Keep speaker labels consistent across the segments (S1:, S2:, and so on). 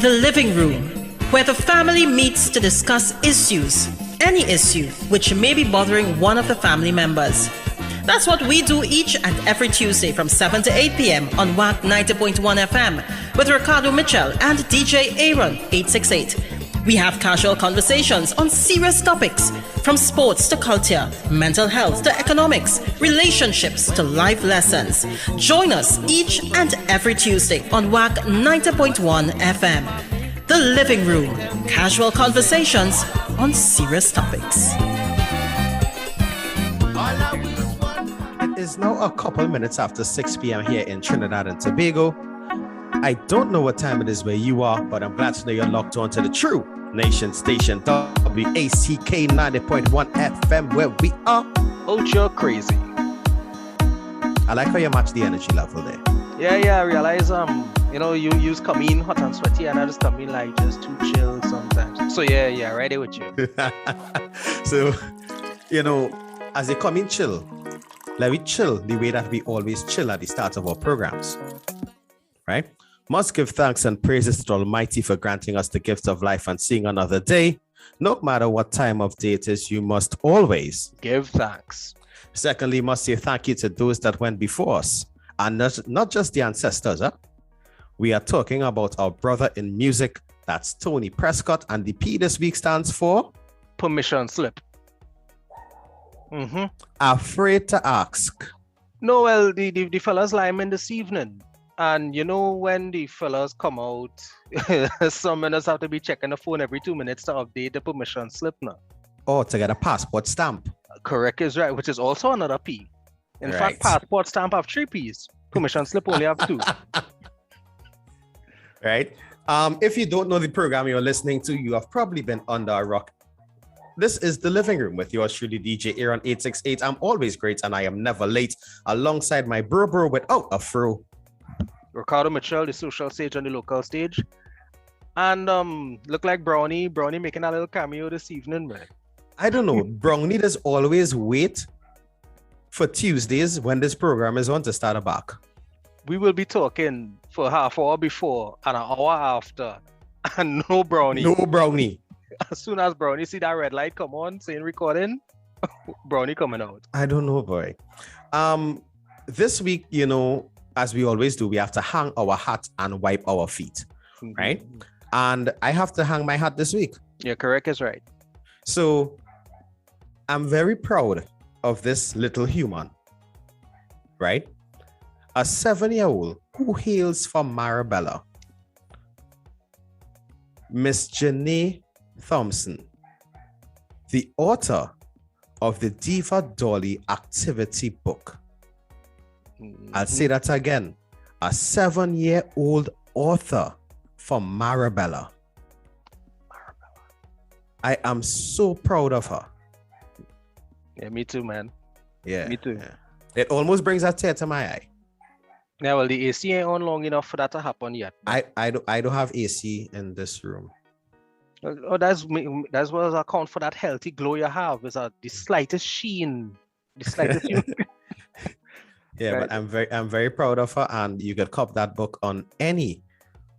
S1: The living room, where the family meets to discuss issues, any issue which may be bothering one of the family members. That's what we do each and every Tuesday from 7 to 8 p.m. on WAC 90.1 FM with Ricardo Mitchell and DJ Aaron 868. We have casual conversations on serious topics, from sports to culture, mental health to economics, relationships to life lessons. Join us each and every Tuesday on WAC 90.1 FM. The Living Room, casual conversations on serious topics.
S2: It is now a couple minutes after 6 p.m. here in Trinidad and Tobago. I don't know what time it is where you are, but I'm glad to know you're locked on to the true nation station, WACK 90.1 FM, where we are
S3: ultra crazy.
S2: I like how you match the energy level there.
S3: Yeah, I realize, you come in hot and sweaty, and I just come in like just too chill sometimes. So yeah, right there with you.
S2: So, as they come in chill, let me chill the way that we always chill at the start of our programs, right? Must give thanks and praises to the Almighty for granting us the gift of life and seeing another day. No matter what time of day it is, you must always
S3: give thanks.
S2: Secondly, must say thank you to those that went before us, and not just the ancestors. We are talking about our brother in music, that's Tony Prescott, and the P this week stands for
S3: permission slip.
S2: Afraid to ask.
S3: No, well, the fellas lie in this evening. And when the fellas come out, some minutes have to be checking the phone every 2 minutes to update the permission slip now.
S2: Oh, to get a passport stamp.
S3: Correct is right, which is also another P. In fact, passport stamp have 3 Ps. Permission slip only have 2.
S2: Right. If you don't know the program you're listening to, you have probably been under a rock. This is The Living Room with yours truly, DJ Aaron 868. I'm always great and I am never late. Alongside my bro without a fro,
S3: Ricardo Mitchell, the social stage on the local stage. And look like Brownie making a little cameo this evening, man.
S2: I don't know. Brownie does always wait for Tuesdays when this program is on to start a back.
S3: We will be talking for half hour before and an hour after. And no Brownie.
S2: No Brownie.
S3: As soon as Brownie see that red light come on saying recording, Brownie coming out.
S2: I don't know, boy. This week, as we always do, we have to hang our hat and wipe our feet, right? And I have to hang my hat this week.
S3: Yeah, correct is right.
S2: So I'm very proud of this little human, right? A 7-year-old who hails from Marabella, Miss Janae Thompson, the author of the Diva Dolly activity book. I'll say that again. A 7-year-old author from Marabella. I am so proud of her.
S3: Yeah, me too, man.
S2: Yeah.
S3: Me too.
S2: Yeah. It almost brings a tear to my eye.
S3: Yeah, well, the AC ain't on long enough for that to happen yet.
S2: I don't have AC in this room.
S3: Oh, that's what I account for that healthy glow you have. Is the slightest sheen. The slightest sheen.
S2: Yeah, right. But I'm very proud of her, and you could cop that book on any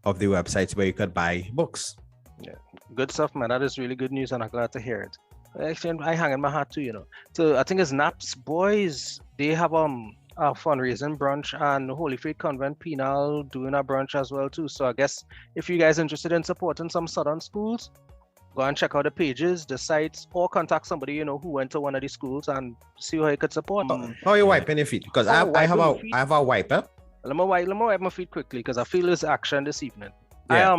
S2: of the websites where you could buy books.
S3: Yeah, good stuff, man. That is really good news, and I'm glad to hear it. Actually, I hang in my hat too, So I think it's Naps Boys. They have a fundraising brunch, and Holy Faith Convent Penal doing a brunch as well too. So I guess if you guys are interested in supporting some southern schools, go and check out the pages, the sites, or contact somebody who went to one of the schools and see how you could support.
S2: How are you wiping your feet? Because I have a wiper.
S3: Let me wipe my feet quickly because I feel this action this evening.
S2: Yeah.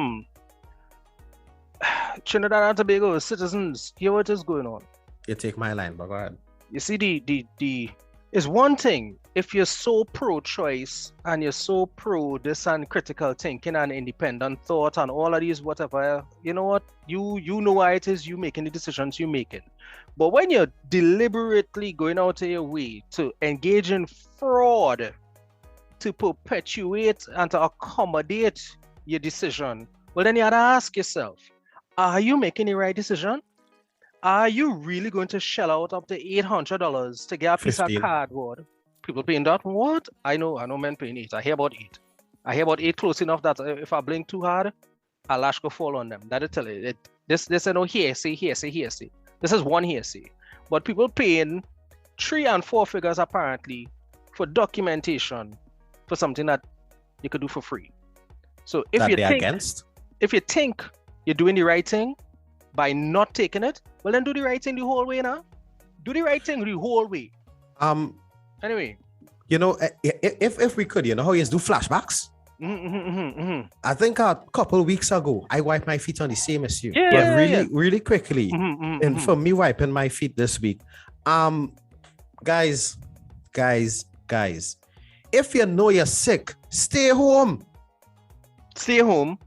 S3: Trinidad and Tobago citizens, hear what is going on.
S2: You take my line, but go ahead.
S3: You see, the is one thing if you're so pro-choice and you're so pro this and critical thinking and independent thought and all of these whatever, you know what? You know why it is you making the decisions you're making. But when you're deliberately going out of your way to engage in fraud, to perpetuate and to accommodate your decision, well, then you have to ask yourself, are you making the right decision? Are you really going to shell out up to $800 to get a piece
S2: 15.
S3: of cardboard? People paying that? What? I know men paying 8. I hear about 8. I hear about 8 close enough that if I blink too hard, a lash go fall on them. That'll tell you. This is no hearsay. This is one hearsay. But people paying 3 and 4 figures apparently for documentation for something that you could do for free. So if you think you're doing the right thing by not taking it, well then do the right thing the whole way now. Do the right thing the whole way. Anyway.
S2: You know, if we could, you know how you do flashbacks? I think a couple of weeks ago, I wiped my feet on the same issue. Really quickly. And for me wiping my feet this week, guys, if you know you're sick, stay home.
S3: Stay home.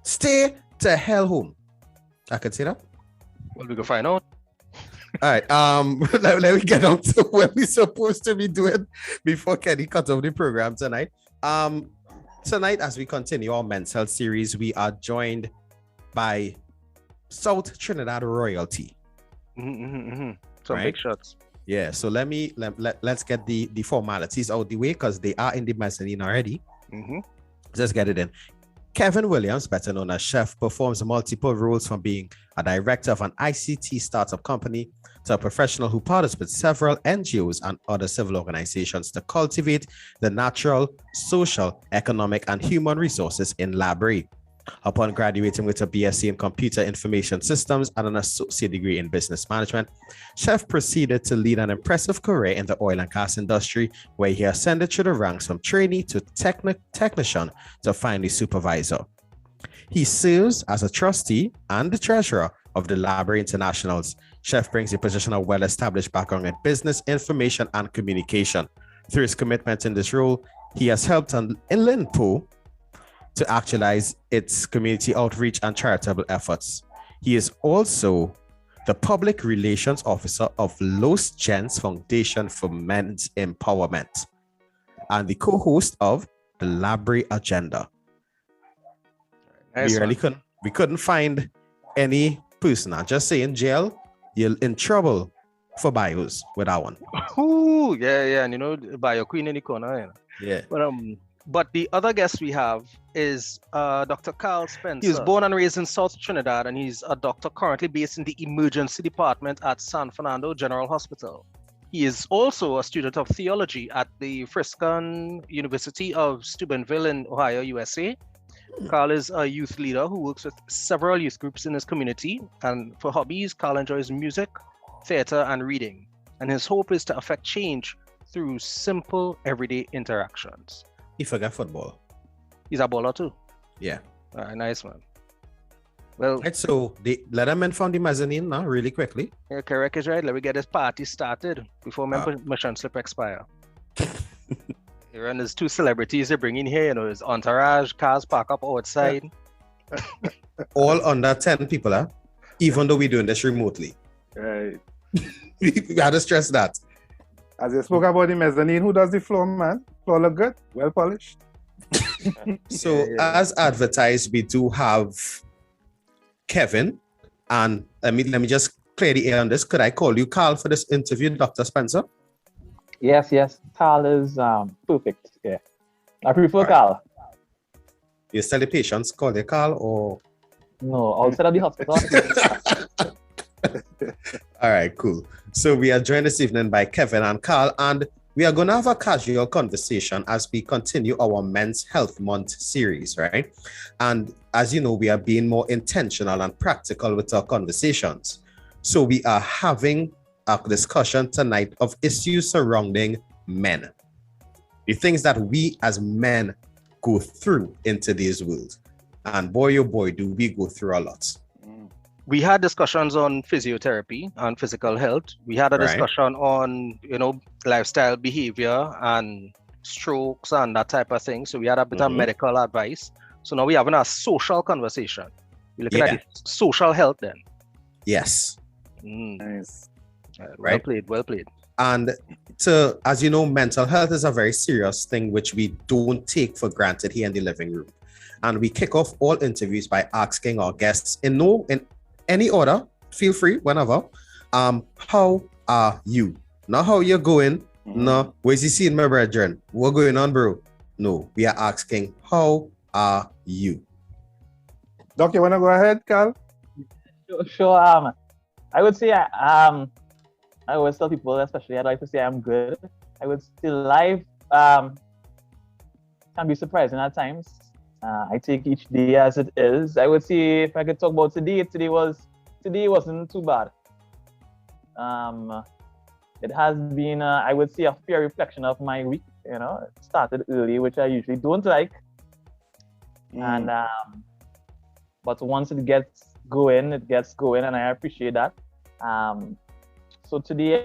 S2: Stay to hell home. I could say that.
S3: Well, we can find out.
S2: All right. Let me get on to what we're supposed to be doing before Kenny cuts off the program tonight. Tonight, as we continue our mental health series, we are joined by South Trinidad royalty.
S3: Some
S2: right?
S3: big shots.
S2: Yeah. So let's get the formalities out the way because they are in the mezzanine already. Let's get it in. Kevin Williams, better known as Chef, performs multiple roles from being a director of an ICT startup company to a professional who partners with several NGOs and other civil organizations to cultivate the natural, social, economic, and human resources in Labrie. Upon graduating with a BSc in Computer Information Systems and an associate degree in Business Management, Chef proceeded to lead an impressive career in the oil and gas industry, where he ascended through the ranks from trainee to technician to finally supervisor. He serves as a trustee and the treasurer of the Labrie Internationals. Chef brings a position of well-established background in business, information, and communication. Through his commitment in this role, he has helped in Linpo to actualize its community outreach and charitable efforts. He is also the Public Relations Officer of Los Gens Foundation for Men's Empowerment and the co-host of the Labrie Agenda.
S3: Nice
S2: We couldn't find any person. I'm just saying, jail, you're in trouble for bios with that one.
S3: Ooh, yeah, and you know, bio queen in the corner.
S2: Yeah.
S3: But the other guest we have is Dr. Carl Spence. He was born and raised in South Trinidad, and he's a doctor currently based in the emergency department at San Fernando General Hospital. He is also a student of theology at the Friscan University of Steubenville in Ohio, USA. Carl is a youth leader who works with several youth groups in his community, and for hobbies, Carl enjoys music, theater, and reading. And his hope is to affect change through simple, everyday interactions.
S2: He forgot football.
S3: He's a baller too.
S2: Yeah.
S3: All right, nice man. Well,
S2: right, so they let him in from the mezzanine now, really quickly.
S3: Yeah, correct is right. Let me get this party started before my permission slip expire. Here and there's 2 celebrities they bring in here, you know, his entourage, cars park up outside.
S2: All under 10 people, huh? Even though we're doing this remotely.
S4: Right.
S2: We had to stress that.
S4: As you spoke about the mezzanine, who does the floor, man? Floor look good? Well polished?
S2: So as advertised, we do have Kevin. And let me just clear the air on this. Could I call you Carl for this interview, Dr. Spencer?
S5: Yes. Carl is perfect. Yeah. I prefer Carl.
S2: You tell the patients call you Carl or?
S5: No, outside of the hospital.
S2: All right, cool. So we are joined this evening by Kevin and Carl, and we are going to have a casual conversation as we continue our Men's Health Month series, right? And as you know, we are being more intentional and practical with our conversations. So we are having a discussion tonight of issues surrounding men. The things that we as men go through in today's world. And boy, oh boy, do we go through a lot.
S3: We had discussions on physiotherapy and physical health. We had a discussion on, you know, lifestyle behavior and strokes and that type of thing. So we had a bit of medical advice. So now we're having a social conversation. We're looking at the social health then.
S2: Yes.
S4: Nice.
S3: Well played.
S2: And as you know, mental health is a very serious thing which we don't take for granted here in the living room. And we kick off all interviews by asking our guests in any order, feel free, whenever. How are you? Not how you're going. No, where's you seeing my brethren? What's going on, bro? No, we are asking, how are you?
S4: Doc, you wanna go ahead, Carl?
S5: Sure. I would say I always tell people, especially I'd like to say I'm good. I would say life can be surprising at times. I take each day as it is. I would say if I could talk about today wasn't too bad. It has been I would say a fair reflection of my week. You know, it started early, which I usually don't like, and but once it gets going, and I appreciate that. So today,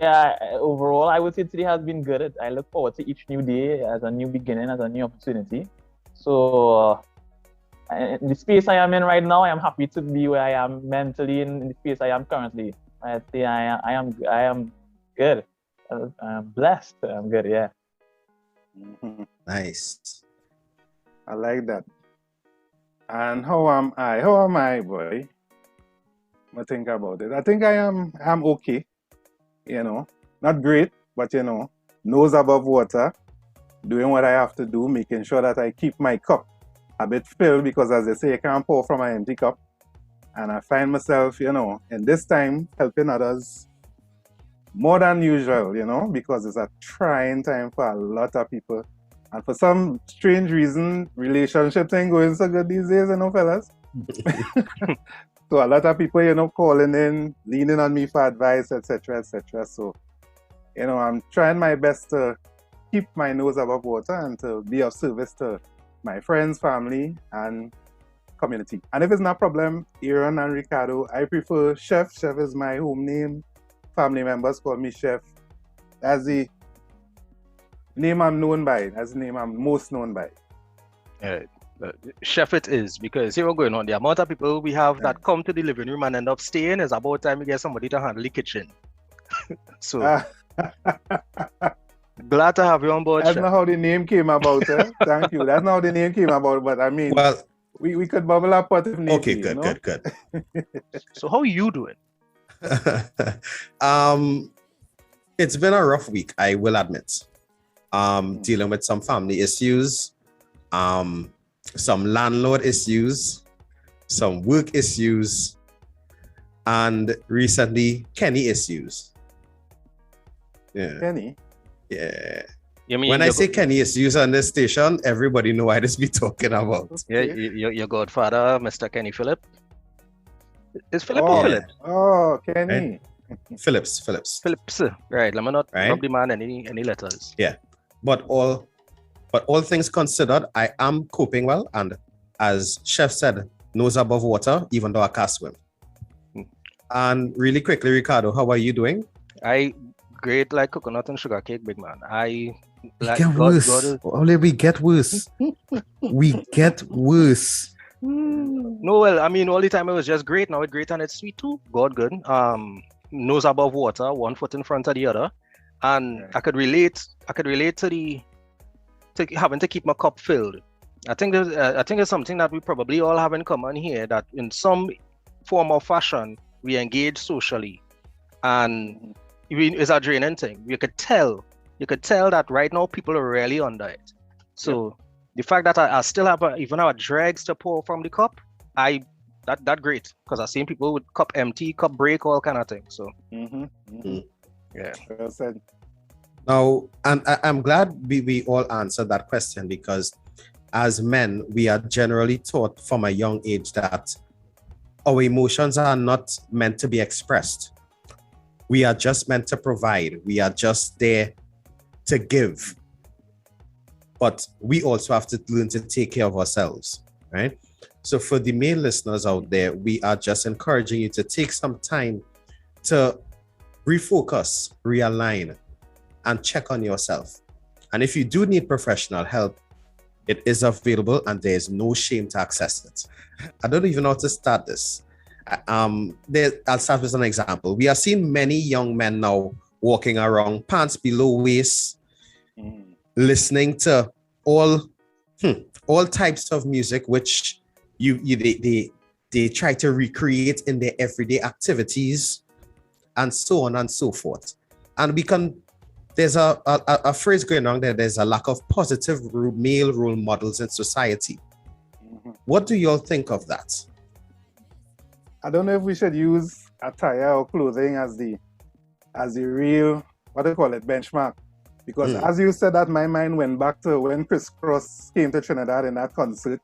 S5: overall, I would say today has been good. I look forward to each new day as a new beginning, as a new opportunity. So in the space I am in right now, I am happy to be where I am mentally in the space I am currently. I say I am good. I'm blessed. I'm good. Yeah.
S2: Nice.
S4: I like that. And how am I? How am I, boy? I think about it. I think I'm okay. You know, not great, but you know, nose above water, doing what I have to do, making sure that I keep my cup a bit filled, because as they say, you can't pour from an empty cup. And I find myself, you know, in this time helping others more than usual, you know, because it's a trying time for a lot of people. And for some strange reason, relationships ain't going so good these days, you know, fellas. So a lot of people, you know, calling in, leaning on me for advice, etc., etc. So, you know, I'm trying my best to keep my nose above water and to be of service to my friends, family, and community. And if it's not a problem, Aaron and Ricardo, I prefer Chef. Chef is my home name. Family members call me Chef. That's the name I'm known by. That's the name I'm most known by.
S3: Chef it is, because here we're going on. The amount of people we have that come to the living room and end up staying is about time we get somebody to handle the kitchen. So glad to have you on board.
S4: That's
S3: Chef.
S4: not how the name came about. Thank you. That's not how the name came about, but I mean,
S2: Well,
S4: we could bubble up what if need
S2: okay,
S4: be,
S2: good,
S4: you know?
S2: good.
S3: So how are you doing?
S2: It's been a rough week, I will admit. Dealing with some family issues, some landlord issues, some work issues, and recently Kenny issues. Yeah.
S4: Kenny?
S2: Yeah.
S3: You mean
S2: When I say Kenny issues on this station, everybody know what I just be talking about.
S3: Yeah, your godfather, Mr. Kenny Phillip. Is Philip or Philip?
S4: Oh, Kenny.
S2: Right? Phillips.
S3: Phillips. Right. Let me not rub the man any letters.
S2: Yeah. But all things considered, I am coping well, and as Chef said, nose above water, even though I can't swim. And really quickly, Ricardo, how are you doing?
S3: I great like coconut and sugar cake, big man. I like
S2: get worse. Only we get worse. We get worse.
S3: No, well, I mean, all the time it was just great. Now it's great and it's sweet too. God good. Nose above water, one foot in front of the other, and I could relate to having to keep my cup filled. I think it's something that we probably all have in common here, that in some form or fashion we engage socially, and it's a draining thing. You could tell that right now people are really under it. So the fact that I still have even have dregs to pour from the cup, that great, because I've seen people with cup empty, cup break, all kind of things. So yeah.
S4: Well said.
S2: Now, and I'm glad we all answered that question, because as men, we are generally taught from a young age that our emotions are not meant to be expressed. We are just meant to provide. We are just there to give. But we also have to learn to take care of ourselves, right? So for the male listeners out there, we are just encouraging you to take some time to refocus, realign, and check on yourself. And if you do need professional help, it is available and there is no shame to access it. I don't even know how to start this. I'll start with an example. We are seeing many young men now walking around pants below waist, listening to all types of music, which they try to recreate in their everyday activities, and so on and so forth. And there's a phrase going on there. There's a lack of positive male role models in society. What do you all think of that?
S4: I don't know if we should use attire or clothing as the real, what do you call it, benchmark. Because as you said that, my mind went back to when Chris Cross came to Trinidad in that concert.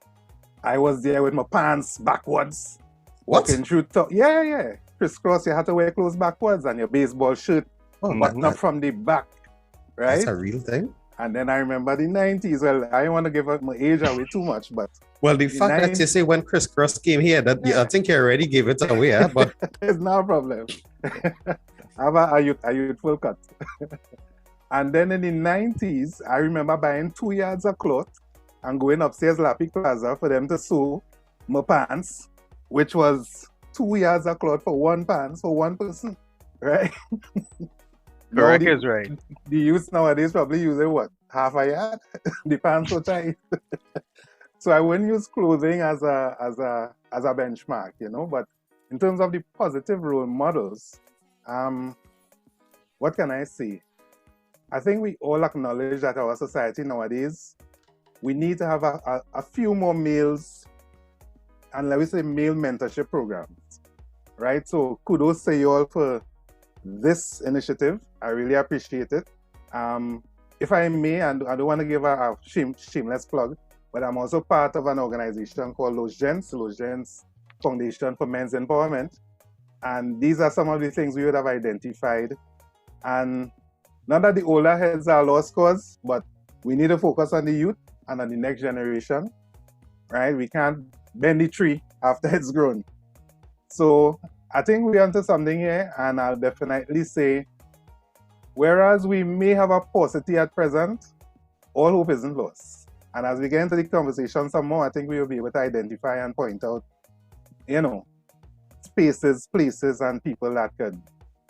S4: I was there with my pants backwards.
S2: What?
S4: Walking through yeah. Chris Cross, you had to wear clothes backwards and your baseball shirt buttoned up from the back. Right?
S2: That's a real thing.
S4: And then I remember the 90s. Well, I don't want to give up my age away too much, but
S2: well, the fact that you say when Chris Cross came here, that I think you already gave it away, but
S4: it's not a problem. Have a youthful cut. And then in the 90s, I remember buying 2 yards of cloth and going upstairs Lapi Plaza for them to sew my pants, which was 2 yards of cloth for one pants for one person, right?
S3: Correct is right.
S4: The youth nowadays probably using what? Half a yard? The pants so tight. So I wouldn't use clothing as a benchmark, you know. But in terms of the positive role models, what can I say? I think we all acknowledge that our society nowadays, we need to have a few more males, and let me say male mentorship programs, right? So kudos to you all for this initiative. I really appreciate it. If I may, and I don't want to give a shameless plug, but I'm also part of an organization called Los Gens Foundation for Men's Empowerment. And these are some of the things we would have identified. And not that the older heads are lost cause, but we need to focus on the youth and on the next generation, right? We can't bend the tree after it's grown. So I think we're onto something here, and I'll definitely say, whereas we may have a paucity at present, all hope isn't lost. And as we get into the conversation some more, I think we will be able to identify and point out, you know, spaces, places, and people that could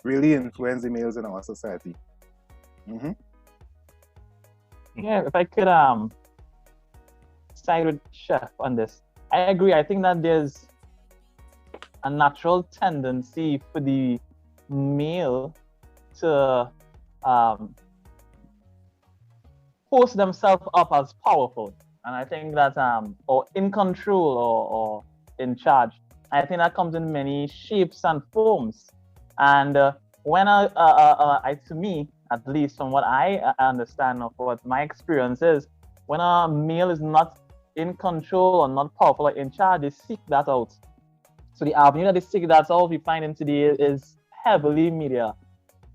S4: really influence the males in our society. Mm-hmm.
S5: Yeah, if I could side with Chef on this, I agree. I think that there's a natural tendency for the male to post themselves up as powerful, and I think that or in control or in charge. I think that comes in many shapes and forms. And when to me, at least from what I understand of what my experience is, when a male is not in control or not powerful or in charge, they seek that out. So the avenue that they seek that out, we find in today is heavily media.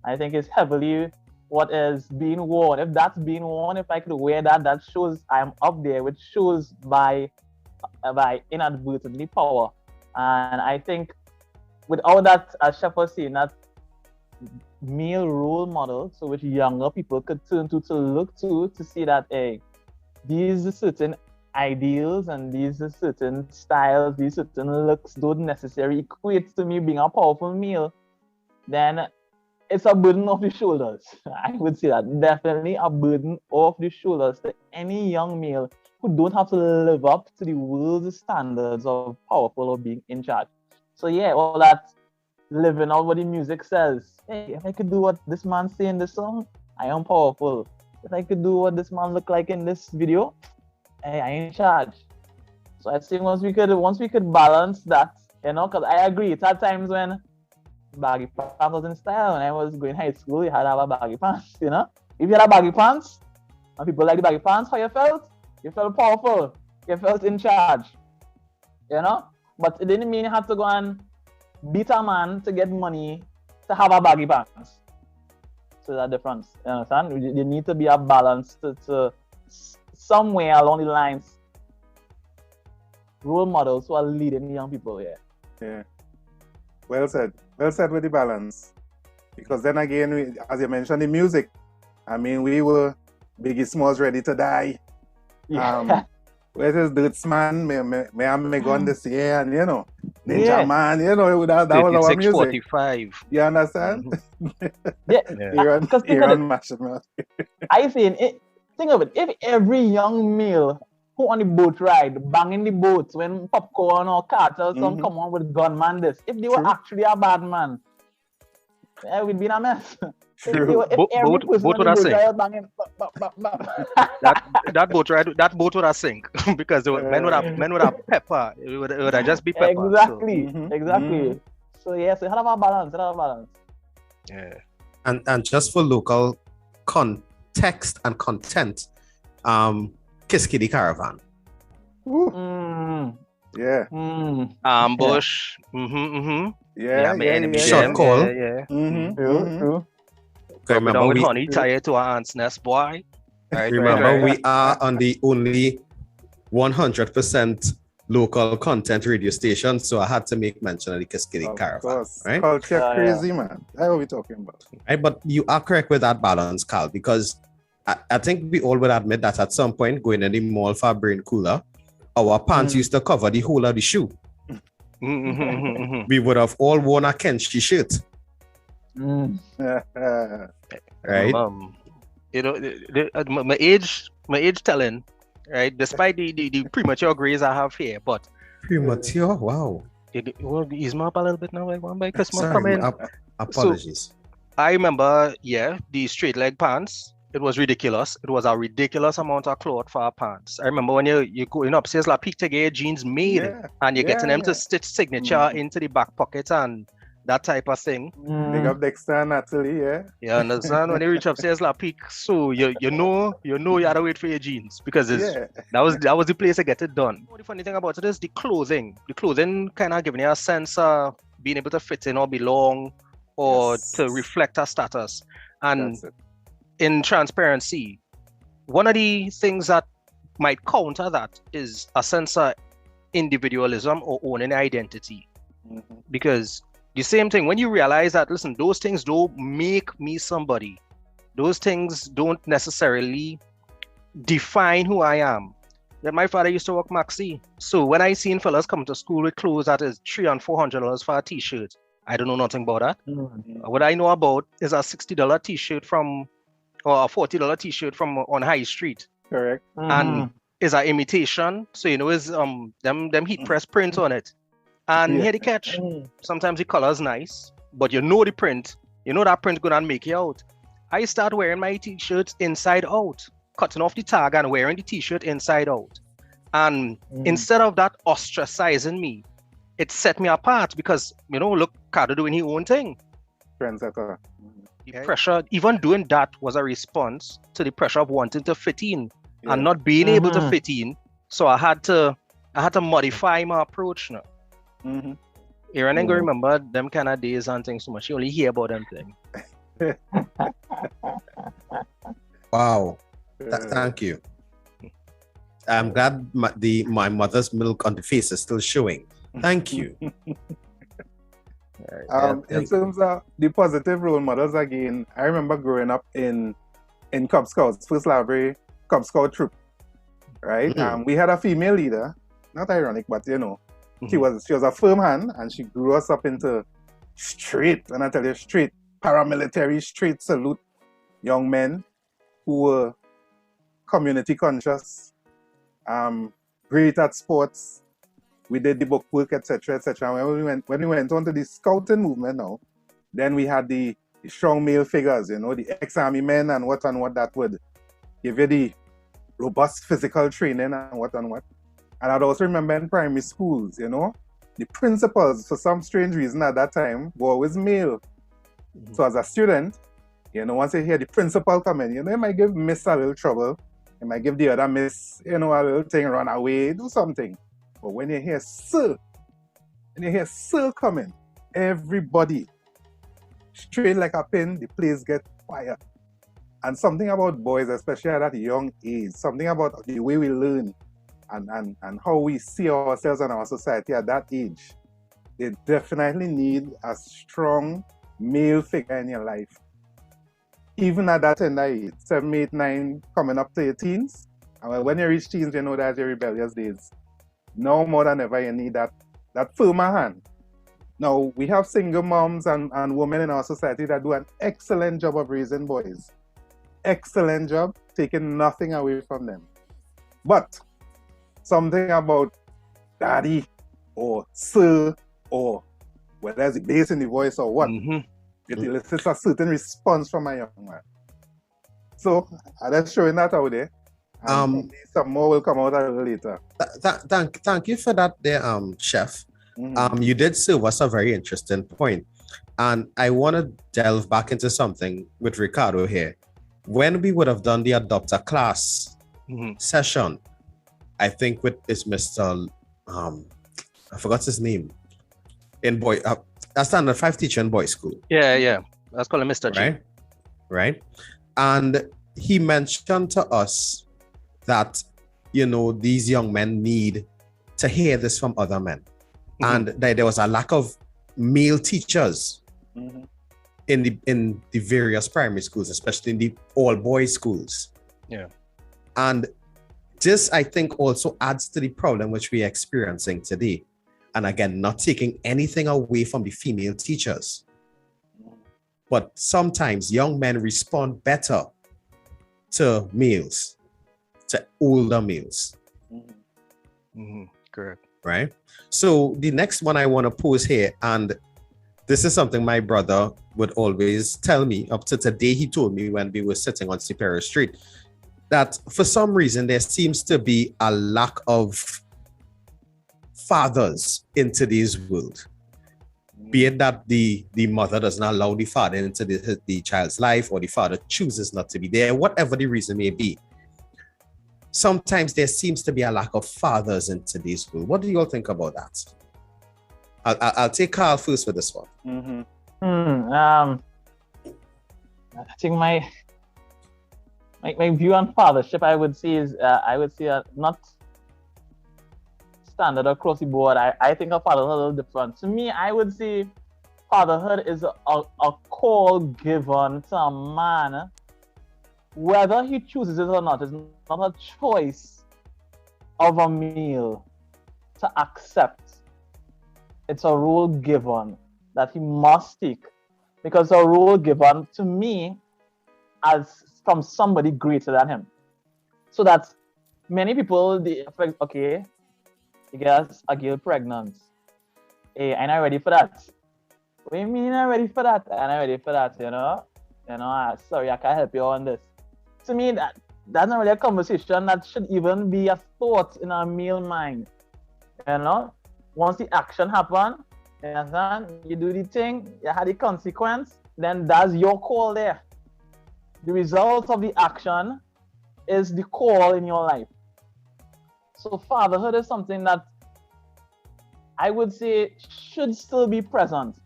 S5: I think it's heavily what is being worn. If that's being worn, if I could wear that, that shows I'm up there, which shows by inadvertently power. And I think without that, as Chef was saying, that male role model, so which younger people could turn to look to see that, hey, these certain ideals and these certain styles, these certain looks don't necessarily equate to me being a powerful male, then it's a burden off the shoulders. I would say that definitely a burden off the shoulders to any young male who don't have to live up to the world's standards of powerful or being in charge. So yeah, all that living out what the music says. Hey, if I could do what this man say in this song, I am powerful. If I could do what this man look like in this video, hey, I am in charge. So I think once we could balance that, you know, because I agree, it's at times when baggy pants was in style. When I was going high school, you had to have a baggy pants, you know. If you had a baggy pants, and people like the baggy pants, how you felt? You felt powerful. You felt in charge, you know. But it didn't mean you had to go and beat a man to get money to have a baggy pants. So that difference, you understand? You need to be a balance to somewhere along the lines. Role models who are leading young people here.
S4: Yeah. Well said. Well said with the balance. Because then again, as you mentioned, the music. I mean, we were Biggie Smalls Ready to Die.
S5: Yeah.
S4: Where is Dirts Man? May I make on this year? And you know, Ninja Man, you know, that was our music.
S3: 45.
S4: You understand?
S5: Yeah.
S4: Aaron Mashman.
S5: I think of it, if every young male who on the boat ride, banging the boats when popcorn or cartels come on with gunman this, if they were actually a bad man, we'd be in a mess.
S4: True.
S5: If every person
S3: Boat
S5: on
S3: would
S5: the
S3: have
S5: boat
S3: sink.
S5: started banging,
S3: That boat would have sink because men would have pepper. It would have just be pepper.
S5: exactly,
S4: Mhm,
S5: exactly.
S4: mhm.
S5: So yes, it had a balance. It had a balance.
S3: So, yeah.
S2: And just for local context and content, Kiss Kitty Caravan.
S4: Woo.
S5: Mm,
S4: Yeah,
S3: Ambush. Yeah, man.
S2: Short call.
S3: Yeah.
S5: True.
S3: Drop it down with
S2: we
S3: honey, tie it to our aunt's nest, boy. Right,
S2: remember
S3: right.
S2: we are on the only 100% local content radio station, so I had to make mention of the Kiss Kitty
S4: of
S2: Caravan,
S4: course.
S2: right?
S4: Culture
S5: Yeah.
S4: crazy, man. That's what we talking about.
S2: Right, but you are correct with that balance, Carl, because I think we all would admit that at some point, going in the mall for a brain cooler, our pants used to cover the whole of the shoe. We would have all worn a Kenshi shirt, right?
S3: My age telling, right? Despite the premature grays I have here, but
S2: Premature, wow.
S3: well, ease me up a little bit now. Like one by Christmas
S2: Sorry,
S3: coming.
S2: apologies.
S3: I remember, the straight leg pants. It was ridiculous. It was a ridiculous amount of cloth for our pants. I remember when you going upstairs like peak to get your jeans made and you're getting them to stitch signature into the back pocket and that type of thing.
S4: Big up Dexter and Natalie, yeah.
S3: You understand? When you reach upstairs like peak, so you know you had to wait for your jeans because that was the place to get it done. The funny thing about it is the clothing. The clothing kind of giving you a sense of being able to fit in or belong or to reflect our status. And in transparency, one of the things that might counter that is a sense of individualism or owning identity. Because the same thing, when you realize that, listen, those things don't make me somebody. Those things don't necessarily define who I am. That my father used to work Maxi. So when I seen fellas come to school with clothes that is $300 and $400 for a t-shirt, I don't know nothing about that. What I know about is a $60 t-shirt or a $40 t-shirt from on High Street.
S4: Correct.
S3: And is an imitation. So is them heat press print on it. And here the catch. Sometimes the color is nice, but you know the print. You know that print gonna make you out. I start wearing my t-shirts inside out, cutting off the tag and wearing the t-shirt inside out. And instead of that ostracizing me, it set me apart because, look, Ricardo doing his own thing.
S4: Trendsetter.
S3: The pressure, even doing that was a response to the pressure of wanting to fit in and not being able to fit in. So I had to modify my approach now. Aaron ain't gonna remember them kind of days and things so much. You only hear about them things.
S2: Wow. Thank you. I'm glad my mother's milk on the face is still showing. Thank you.
S4: In terms of the positive role models, again, I remember growing up in Cub Scouts, First Library Cub Scout troop, right? We had a female leader, not ironic, but she was a firm hand, and she grew us up into straight, and I tell you, straight paramilitary, straight salute young men who were community conscious, great at sports. We did the book work, etc., etc. When we went on to the scouting movement now, then we had the strong male figures, the ex-army men and what that would give you the robust physical training and what. And I'd also remember in primary schools, the principals, for some strange reason at that time, were always male. So as a student, once you hear the principal come in, you might give miss a little trouble. You might give the other miss, a little thing, run away, do something. But when you hear sir coming, everybody, straight like a pin, the place gets quiet. And something about boys, especially at that young age, something about the way we learn and how we see ourselves and our society at that age, they definitely need a strong male figure in your life. Even at that tender age, 7, 8, 9, coming up to your teens. And when you reach teens, that's your rebellious days. Now more than ever, you need that firmer hand. Now, we have single moms and women in our society that do an excellent job of raising boys. Excellent job, taking nothing away from them. But something about daddy or sir or whether it's the bass in the voice or what, It elicits a certain response from a young man. So I'm just showing that out there. And some more will come out a little later.
S2: Thank you for that there, Chef. You did serve us a very interesting point. And I want to delve back into something with Ricardo here. When we would have done the adopter class session, I think with is Mr. I forgot his name. In boy, a standard 5 teacher in boys' school.
S3: Yeah. Let's call him Mr. G.
S2: Right. And he mentioned to us that, these young men need to hear this from other men. And that there was a lack of male teachers in the various primary schools, especially in the all boys schools.
S3: Yeah.
S2: And this, I think, also adds to the problem which we are experiencing today. And again, not taking anything away from the female teachers. But sometimes young men respond better to males, to older males.
S3: Correct.
S2: Right? So the next one I want to pose here, and this is something my brother would always tell me. Up to today, he told me when we were sitting on Superior Street, that for some reason there seems to be a lack of fathers in today's world. Be it that the mother does not allow the father into the child's life, or the father chooses not to be there, whatever the reason may be. Sometimes there seems to be a lack of fathers in today's world. What do you all think about that? I'll take Carl first for this one.
S5: I think my view on fathership, I would say, is not standard across the board. I think of fatherhood a little different. To me, I would say fatherhood is a call given to a man, whether he chooses it or not. It's not a choice of a male to accept. It's a role given that he must take, because a role given to me as from somebody greater than him. So that many people, they affect, okay, you get a girl pregnant. Hey, I'm not ready for that. What do you mean you're not ready for that? I'm not ready for that, sorry, I can't help you on this. To me, that's not really a conversation that should even be a thought in a male mind. Once the action happens, you do the thing, you have the consequence, then that's your call there. The result of the action is the call in your life. So fatherhood is something that I would say should still be present.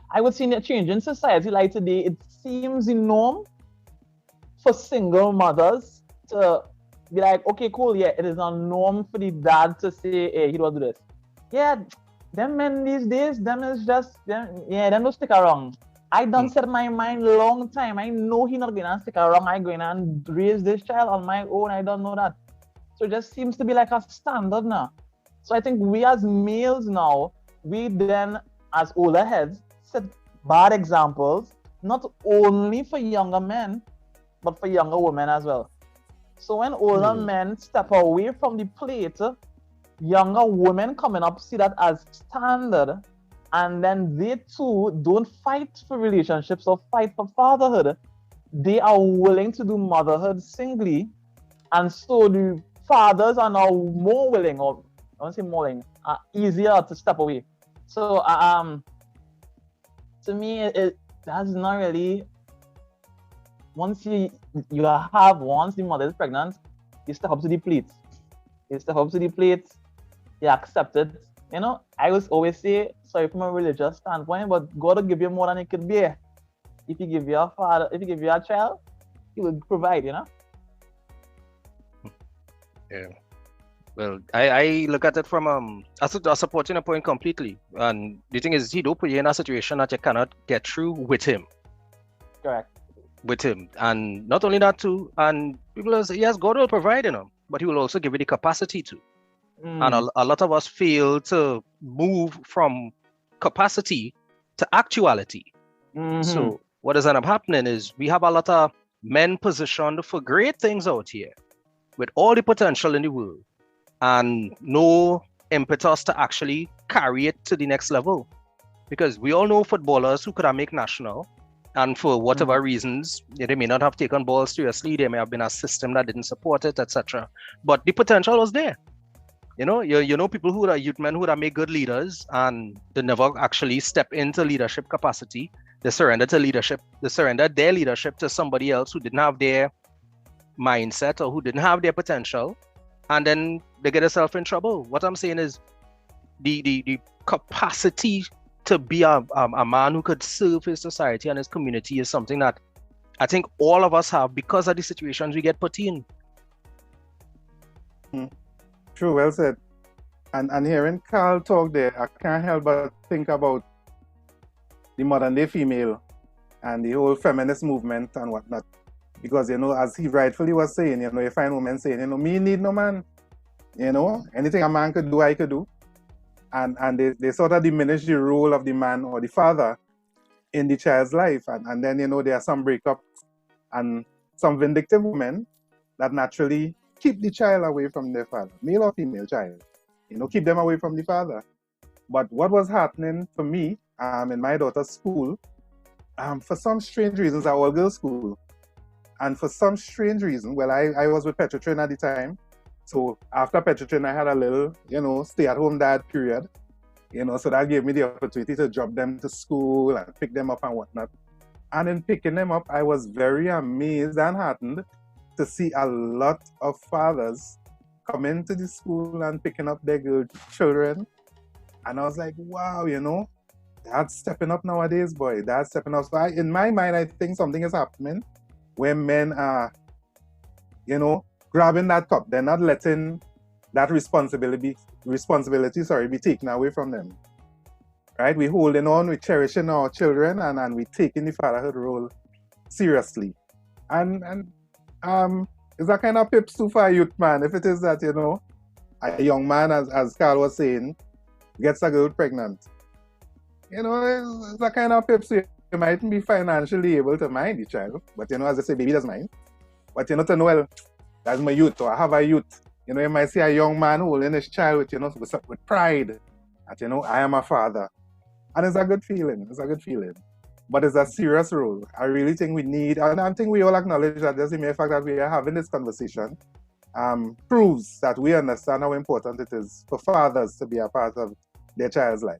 S5: I would say in a changing society like today, it seems the norm for single mothers to be like, okay, cool, yeah, it is a norm for the dad to say, hey, you don't do this. Yeah, them men these days, them don't stick around. I done set my mind long time. I know he not gonna stick around. I going to raise this child on my own. I don't know that. So it just seems to be like a standard now. So I think we as males now, we then as older heads set bad examples, not only for younger men, but for younger women as well. So when older men step away from the plate, younger women coming up see that as standard, and then they too don't fight for relationships or fight for fatherhood. They are willing to do motherhood singly, and so the fathers are now more willing, or I won't say more willing, easier to step away. So to me, that's not really. Once the mother is pregnant, you step up to the plate. You accept it. I always say, sorry from a religious standpoint, but God will give you more than He could bear. If He give you a father, if He give you a child, He will provide.
S3: Yeah. Well, I look at it from as supporting a point completely. And the thing is, He don't put you in a situation that you cannot get through with Him.
S5: Correct.
S3: With Him, and not only that too, and people will say, yes, God will provide, but He will also give you the capacity to. And a lot of us fail to move from capacity to actuality. So what does end up happening is we have a lot of men positioned for great things out here with all the potential in the world and no impetus to actually carry it to the next level. Because we all know footballers who could have made national, And for whatever reasons, they may not have taken balls seriously. There may have been a system that didn't support it, etc. But the potential was there. You know, people who are youth men who are made good leaders and they never actually step into leadership capacity. They surrender to leadership. They surrender their leadership to somebody else who didn't have their mindset or who didn't have their potential, and then they get themselves in trouble. What I'm saying is the capacity to be a man who could serve his society and his community is something that I think all of us have because of the situations we get put in.
S4: True, well said. And hearing Carl talk there, I can't help but think about the modern day female and the whole feminist movement and whatnot. Because, as he rightfully was saying, you find women saying, me need no man. Anything a man could do, I could do. And they sort of diminish the role of the man or the father in the child's life. And then, there are some breakups and some vindictive women that naturally keep the child away from their father, male or female child. Keep them away from the father. But what was happening for me in my daughter's school, for some strange reasons, our all-girls school, and for some strange reason, well, I was with Petrotrin at the time. So after Petrotrin, I had a little, stay-at-home dad period. So that gave me the opportunity to drop them to school and pick them up and whatnot. And in picking them up, I was very amazed and heartened to see a lot of fathers come into the school and picking up their girl children. And I was like, wow, that's stepping up nowadays, boy. That's stepping up. So in my mind, I think something is happening where men are, grabbing that cup. They're not letting that responsibility be taken away from them. Right? We're holding on, we're cherishing our children, and we're taking the fatherhood role seriously. And it's a kind of pips too for a youth man. If it is that, a young man, as Carl was saying, gets a girl pregnant. It's a kind of pips. You mightn't be financially able to mind the child, but as I say, baby doesn't mind. But to know, well, that's my youth, or I have a youth. You might see a young man holding his child with pride that, I am a father. And it's a good feeling. It's a good feeling. But it's a serious role. I really think we need, and I think we all acknowledge that just the mere fact that we are having this conversation proves that we understand how important it is for fathers to be a part of their child's life.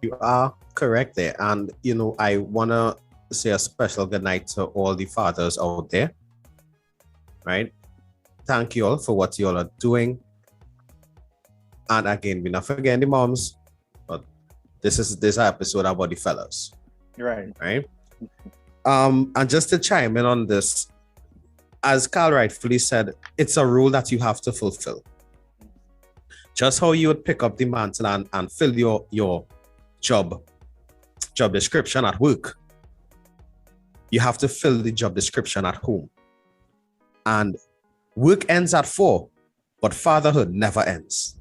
S2: You are correct there. And, I want to say a special good night to all the fathers out there. Right? Thank you all for what you all are doing. And again, we're not forgetting the moms, but this episode about the fellas.
S4: Right.
S2: Right? And just to chime in on this, as Carl rightfully said, it's a role that you have to fulfill. Just how you would pick up the mantle and fill your job description at work, you have to fill the job description at home. And work ends at 4, but fatherhood never ends.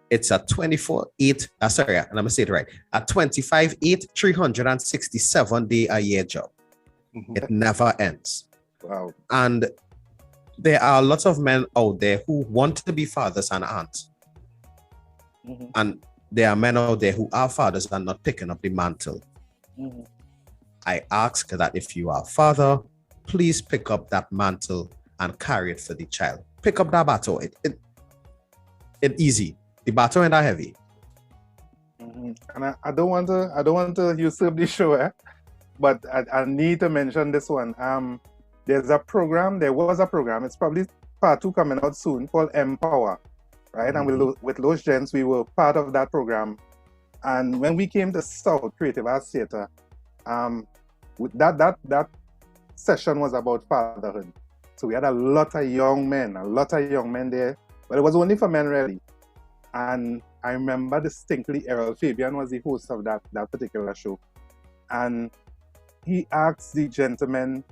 S2: It's a 24/8, sorry, let me say it right, a 25/8, 367-day-a-year job. Mm-hmm. It never ends.
S4: Wow.
S2: And there are lots of men out there who want to be fathers and aunts. Mm-hmm. And there are men out there who are fathers and not picking up the mantle. Mm-hmm. I ask that if you are a father, please pick up that mantle and carry it for the child. Pick up that baton. It easy. The baton ain't that heavy.
S4: Mm-hmm. And I don't want to usurp the show, but I need to mention this one. There was a program, it's probably part 2 coming out soon, called Empower, right? Mm-hmm. And with those gents, we were part of that program. And when we came to South Creative Arts Theatre, that session was about fatherhood. So we had a lot of young men there, but it was only for men really. And I remember distinctly Errol Fabian was the host of that particular show. And he asked the gentlemen,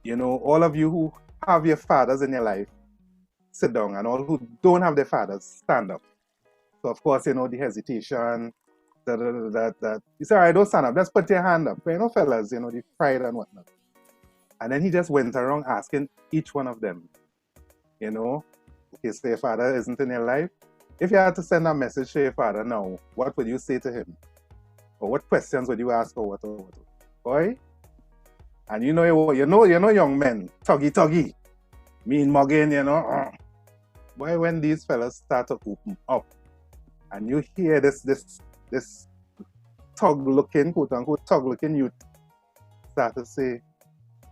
S4: all of you who have your fathers in your life, sit down, and all who don't have their fathers, stand up. So of course, the hesitation, that. He said, all right, don't stand up, just put your hand up. Fellas, the pride and whatnot. And then he just went around asking each one of them, okay, so your father isn't in your life. If you had to send a message to your father now, what would you say to him? Or what questions would you ask, or what? Boy? And you know, young men, tuggy, mean mugging, Boy, when these fellas start to open up, and you hear this tug-looking, quote-unquote, tug-looking youth start to say,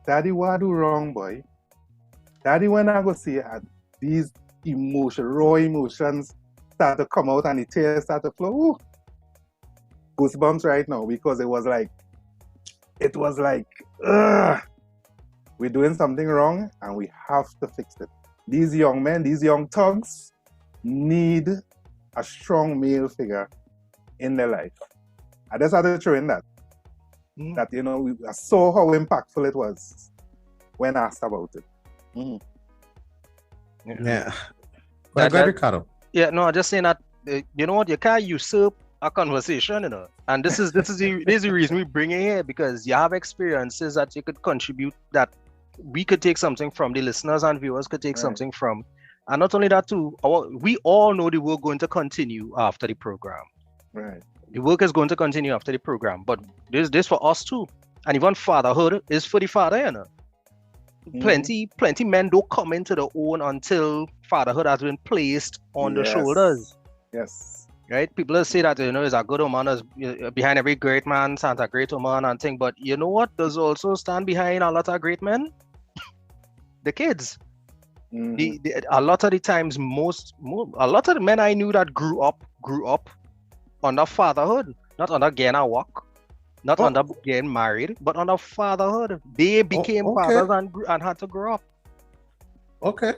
S4: Daddy, what I do wrong, boy? Daddy, when I go see these raw emotions start to come out and the tears start to flow, ooh, goosebumps right now, because it was like, we're doing something wrong and we have to fix it. These young men, these young thugs need a strong male figure in their life. I just had to throw in that. That, I saw how impactful it was when asked about it.
S2: Yeah. Go ahead, Ricardo.
S3: Yeah, no, I'm just saying that, you know what, you can't usurp a conversation, And this is the reason we bring it here, because you have experiences that you could contribute, that we could take something from, the listeners and viewers could take something from. And not only that too, we all know the work going to continue after the program.
S4: Right.
S3: The work is going to continue after the program, but this for us too. And even fatherhood is for the father, Plenty men don't come into their own until fatherhood has been placed on the shoulders.
S4: Yes.
S3: Right? People say that, is a good woman, is behind every great man stands a great woman and thing, but you know what does also stand behind a lot of great men? The kids. A lot of the times, a lot of the men I knew that grew up under fatherhood, not under getting a walk, not under getting married, but under fatherhood. They became fathers and had to grow up.
S2: Okay.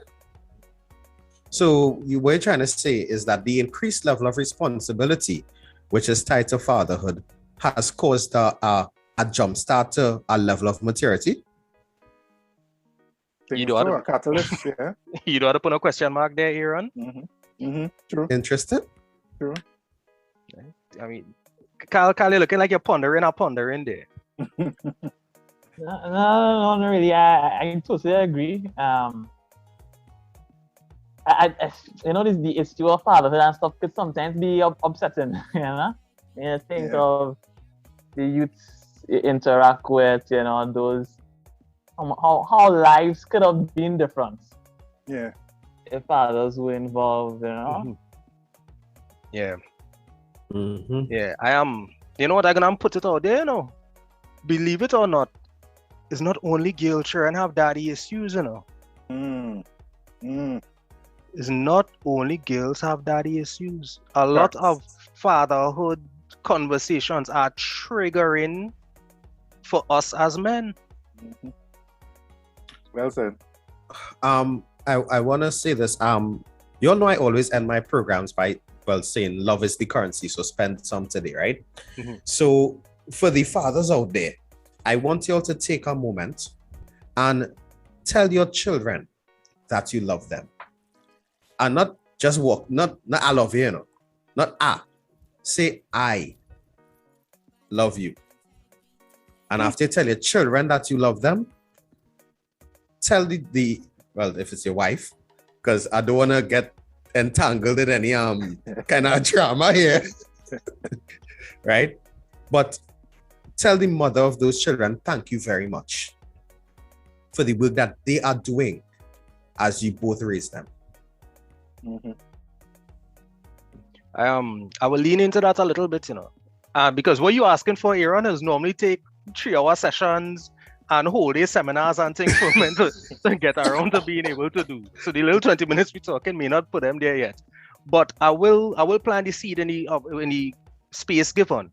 S2: So what you're trying to say is that the increased level of responsibility, which is tied to fatherhood, has caused a jump start to a level of maturity.
S4: You do a catalyst, yeah.
S3: You don't have to put a question mark there, Aaron.
S4: True.
S2: Interested?
S4: True.
S3: I mean, Carl, you're looking like you're pondering there.
S5: No, not really. I totally agree. The issue of fatherhood and stuff could sometimes be upsetting, You think of the youths you interact with, those, how lives could have been different.
S4: Yeah.
S5: If fathers were involved,
S3: Yeah. Yeah, I am. You know what? I'm gonna put it out there. Believe it or not, it's not only girl children have daddy issues. It's not only girls have daddy issues. A lot of fatherhood conversations are triggering for us as men.
S4: Well said.
S2: I want to say this. You all know I always end my programs by saying love is the currency, so spend some today, right? So for the fathers out there, I want you all to take a moment and tell your children that you love them, and not just walk, not I love you, not say I love you. And after you tell your children that you love them, tell the if it's your wife, because I don't want to get entangled in any kind of drama here. Right? But tell the mother of those children, thank you very much for the work that they are doing as you both raise them.
S3: I will lean into that a little bit, because what you're asking for, Aaron, is normally take 3-hour sessions and whole day seminars and things for men to get around to being able to do. So the little 20 minutes we're talking may not put them there yet, but I will plant the seed in the space given.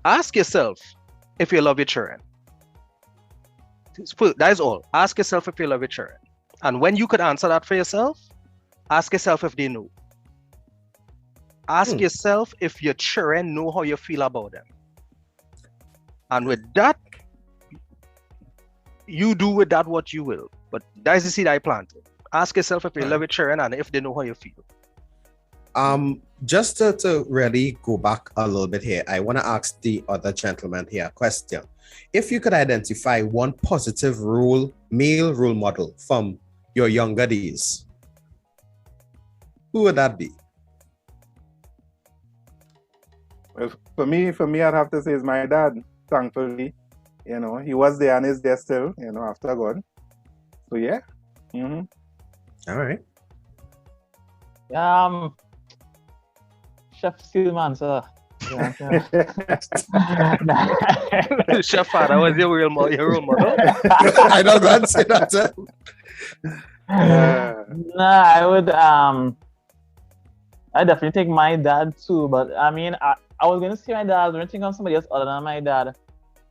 S3: Ask yourself if you love your children. That is all. Ask yourself if you love your children, and when you could answer that for yourself, ask yourself if they know. Ask yourself if your children know how you feel about them, and with that, you do with that what you will. But that is the seed I planted. Ask yourself if you love your children and if they know how you feel.
S2: Just to really go back a little bit here, I want to ask the other gentleman here a question. If you could identify one positive male role model from your younger days, who would that be?
S4: Well, for me, I'd have to say it's my dad. Thankfully, he was there and is there still. After God. So yeah.
S2: All right.
S5: Chef Stillman, sir.
S3: Chef Father was your role model.
S2: I don't go and say that. Sir.
S5: Nah, I would I definitely take my dad too, but I mean I was gonna say my dad. I was gonna think of somebody else other than my dad. If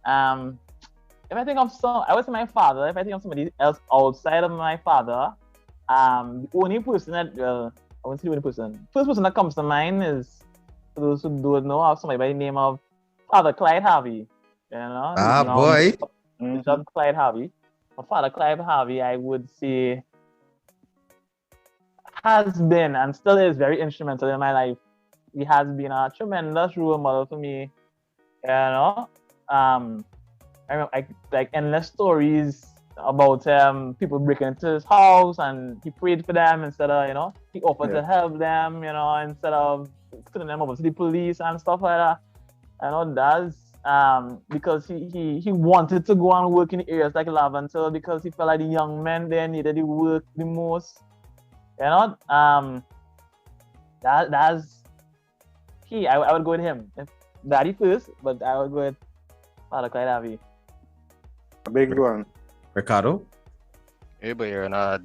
S5: I think of I would say my father. If I think of somebody else outside of my father, the only person that I won't say the only person. First person that comes to mind is, for those who don't know, of somebody by the name of Father Clyde Harvey.
S2: Boy.
S5: Bishop Clyde Harvey. My father Clyde Harvey, I would say, has been and still is very instrumental in my life. He has been a tremendous role model for me. I remember like endless stories about people breaking into his house, and he prayed for them instead of, he offered to help them, instead of putting them over to the police and stuff like that. That's because he wanted to go and work in areas like Laventille because he felt like the young men there needed the work the most. That's key. I would go with him. Daddy first, but I would go with Father Clyde Harvey.
S4: A big one.
S2: Ricardo?
S3: Hey, but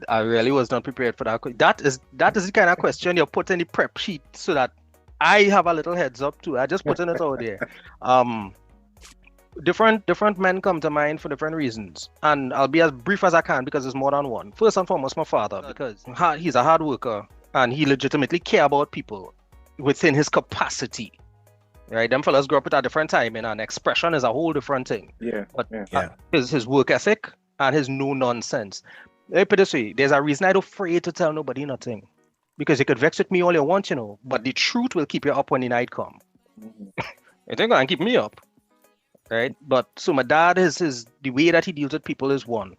S3: I really was not prepared for that. That is the kind of question you put in the prep sheet so that I have a little heads up too. I just put it out there. Different men come to mind for different reasons, and I'll be as brief as I can because there's more than one. First and foremost, my father, because he's a hard worker and he legitimately care about people within his capacity. Right, them fellas grew up at a different time, and expression is a whole different thing.
S4: Yeah.
S3: But his work ethic and his no nonsense. Let me put it this way: there's a reason I'm afraid to tell nobody nothing, because you could vex with me all you want, but the truth will keep you up when the night come. It ain't gonna keep me up, right? But so my dad is the way that he deals with people is one.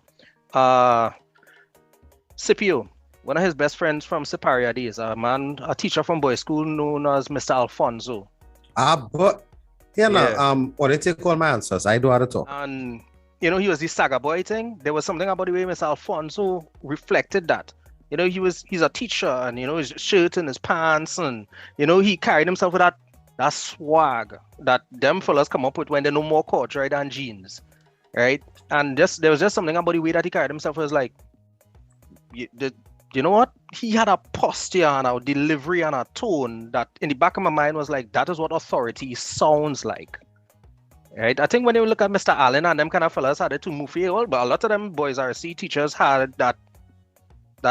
S3: Scipio, one of his best friends from Siparia days, a teacher from boys' school known as Mr. Alfonso.
S2: But what they take all my answers. I do how to talk.
S3: And he was the saga boy thing. There was something about the way Mr. Alfonso reflected that. He's a teacher, and his shirt and his pants, and he carried himself with that swag that them fellas come up with when they no more corduroy than jeans, right? And there was just something about the way that he carried himself. Was like, you know what? He had a posture and a delivery and a tone that in the back of my mind was like, that is what authority sounds like. Right? I think when you look at Mr. Allen and them kind of fellas had it to move here, but a lot of them boys RC teachers had that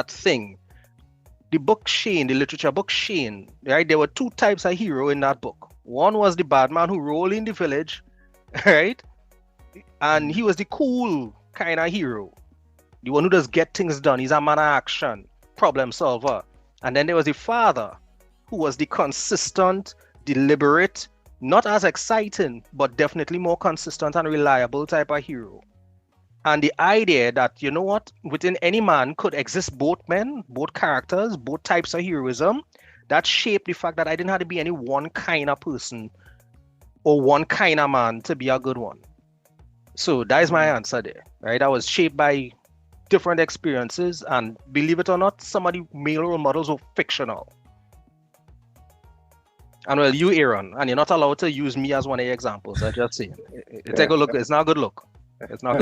S3: thing. The book Shane, the literature book Shane, right? There were two types of hero in that book. One was the bad man who rolled in the village, right? And he was the cool kind of hero. The one who does get things done. He's a man of action, problem solver. And then there was the father, who was the consistent, deliberate, not as exciting, but definitely more consistent and reliable type of hero. And the idea that, within any man could exist both men, both characters, both types of heroism, that shaped the fact that I didn't have to be any one kind of person or one kind of man to be a good one. So that is my answer there, right? I was shaped by different experiences, and believe it or not, some of the male role models were fictional. And well, you, Aaron, and you're not allowed to use me as one of your examples. I just say, take a look. It's not a good look. It's not.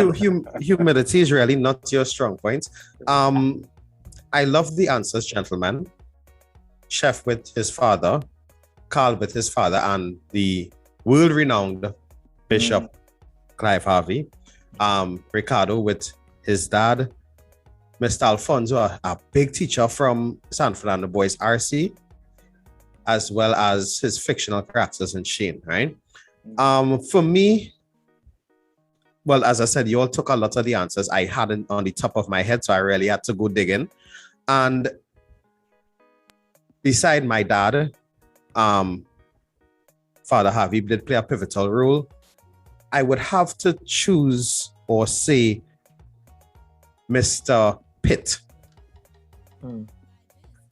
S2: Humility is really not your strong point. I love the answers, gentlemen. Chef with his father, Carl with his father, and the world-renowned Bishop Clive Harvey. Ricardo with his dad, Mr. Alfonso, a big teacher from San Fernando Boys RC, as well as his fictional characters in Shane, right? For me, well, as I said, you all took a lot of the answers I hadn't on the top of my head, so I really had to go digging. And beside my dad, Father Harvey did play a pivotal role. I would have to choose or say Mr. Pitt.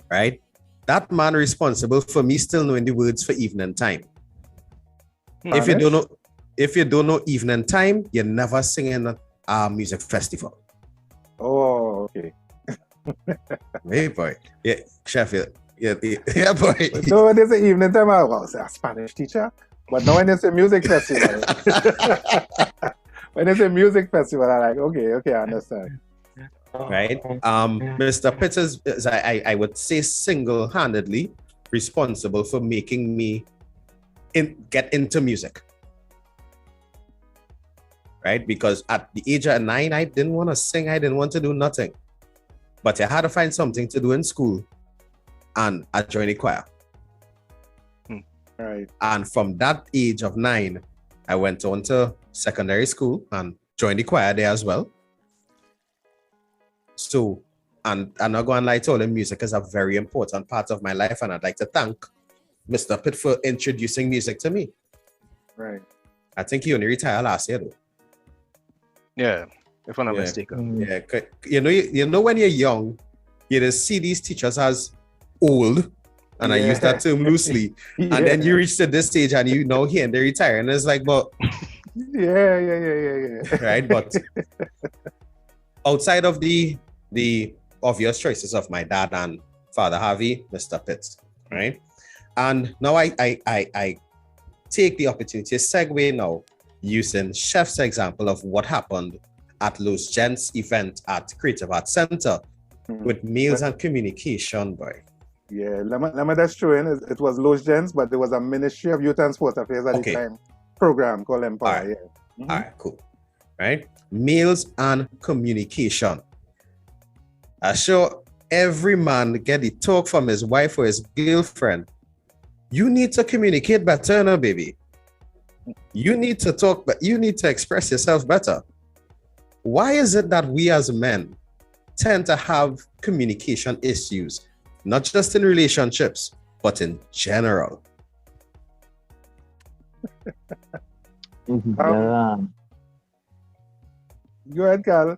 S2: Right? That man responsible for me still knowing the words for evening time. If you don't know evening time, you never sing in a music festival.
S4: Oh, okay.
S2: Hey boy. Yeah, Sheffield. Yeah, boy.
S4: So when they say evening time, I'll say a Spanish teacher. But now when they say music festival, when they say music festival, I'm like, okay, I understand.
S2: Right? Mr. Pitts is I would say single-handedly responsible for making me get into music. Right? Because at the age of 9, I didn't want to sing, I didn't want to do nothing. But I had to find something to do in school, and I joined the choir.
S4: Right.
S2: And from that age of 9, I went on to secondary school and joined the choir there as well. So, and I'm not going to lie to all, music is a very important part of my life, and I'd like to thank Mr. Pitt for introducing music to me.
S4: Right.
S2: I think he only retired last year, though.
S3: Yeah, if I'm not mistaken.
S2: Yeah, you know when you're young, you just see these teachers as old, and I use that term loosely. And then you reach to this stage and you know here and they retire, and it's like, but
S4: yeah.
S2: Right, but outside of the obvious choices of my dad and Father Harvey, Mr. Pitts, right? And now I take the opportunity to segue now using Chef's example of what happened at Los Gents event at Creative Arts Center with meals and communication, boy.
S4: Yeah, let me just throw in, it was Los Gents, but there was a Ministry of Youth and Sports Affairs at the time program called Empower.
S2: All right. All right, cool. Right? Meals and communication. I'm sure every man get the talk from his wife or his girlfriend. You need to communicate better now, baby. You need to talk, but you need to express yourself better. Why is it that we as men tend to have communication issues, not just in relationships, but in general?
S4: Go ahead, Carl.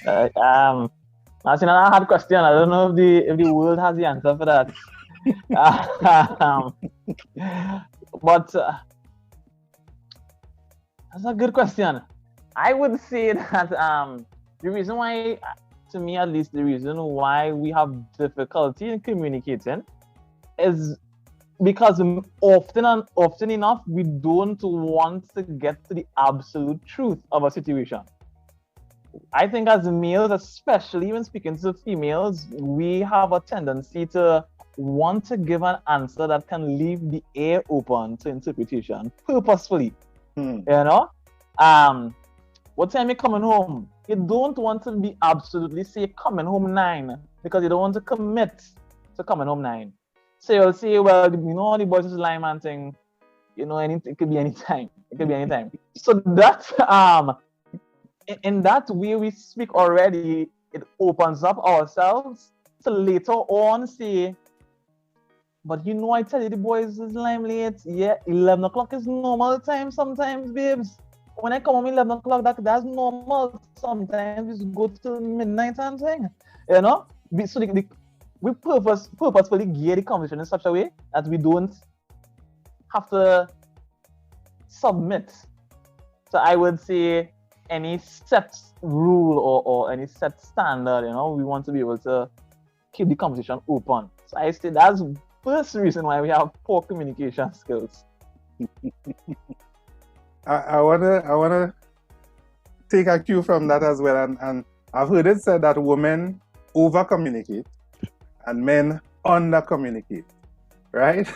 S5: That's another hard question. I don't know if the world has the answer for that. But that's a good question. I would say that the reason why, to me at least, the reason why we have difficulty in communicating is because often enough we don't want to get to the absolute truth of a situation. I think as males, especially when speaking to females, we have a tendency to want to give an answer that can leave the air open to interpretation purposefully. You know? What time you coming home? You don't want to be absolutely say coming home 9 because you don't want to commit to coming home 9. So you'll say, well, you know, the boys is lying man thing, you know, it could be any time. It could be any time. So that in that way we speak already, it opens up ourselves to later on say, but you know, I tell you, the boys is lying late. Yeah, 11 o'clock is normal time sometimes, babes. When I come home 11 o'clock, that's normal. Sometimes we go till midnight and thing, you know. So we purposefully gear the conversation in such a way that we don't have to submit. So I would say any set rule or any set standard, you know, we want to be able to keep the conversation open. So I say that's the first reason why we have poor communication skills.
S4: I wanna take a cue from that as well, and I've heard it said that women over communicate and men under communicate, right?